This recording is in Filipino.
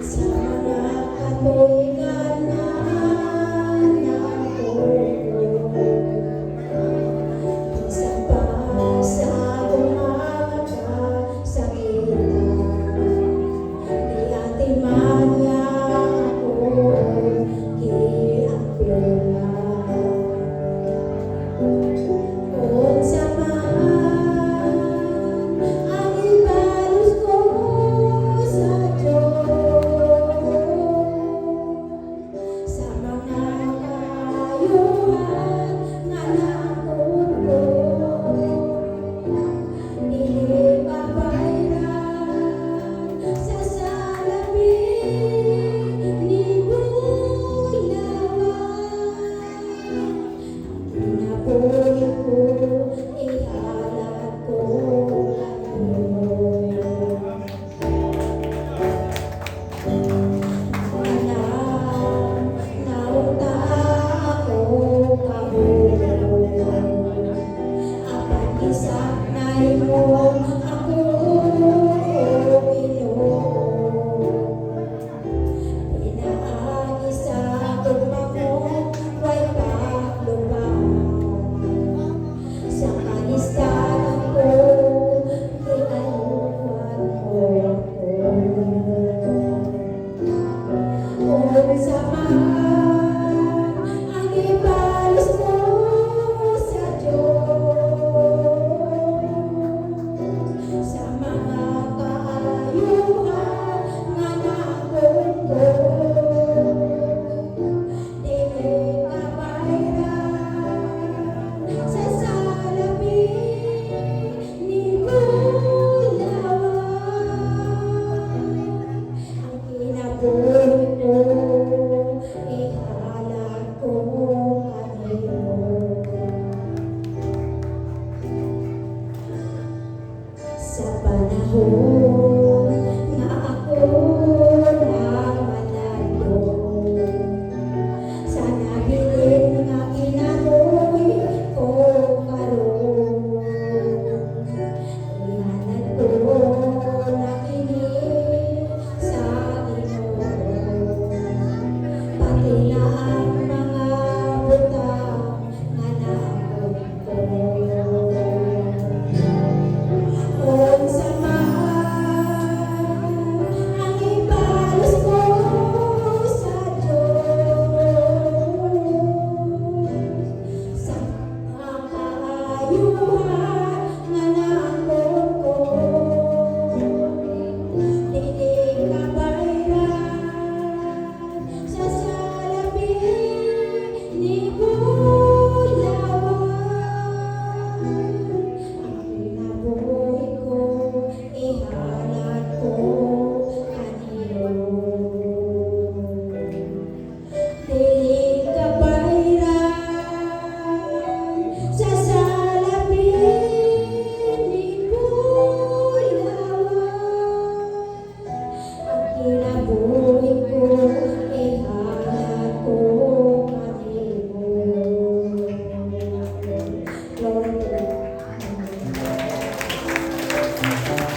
sa mga katuwigan na napupuno. Isang pasa bumanga kasakitan, di atiman nga ako giapila. Kung samahan ang ibalos ko sa Diyos, sa mga kaayuhan nga napupuno, dili pabayran sa salapi ni Bulawan. Napuwi ko, ihalat ko ngayon. Anak, naunta ako kahulog. Apan isang naimong ako inom. Pinaagisa tugmang way paglubang. Sa kalistanan ko, gialuhan mo ako. Kung samahan ang ibalos mo sa Diyos, sa mga kaayuhan nga napupuno, dili kabayran sa salapi ni Bulawan. Ang kinabuhi ko, ihalat ko kanimo. Sa panahon nga ako namanalo, sa nabilin nga kinabuhi ko karon, ihalat ko na kini sa Ginoo. Pati na ang mga butang nga naampo ko. Kung samahan ang ibalos ko sa Diyos, sa mga kaayuhan nga napupuno, dili kabayran sa salapi ni Bulawan. Ang kinabuhi ko, ihalat ko kanimo. Dili kabayran sa salapi ni Bulawan. Ang kinabuhi ko, ihalat ko kanimo. Lord,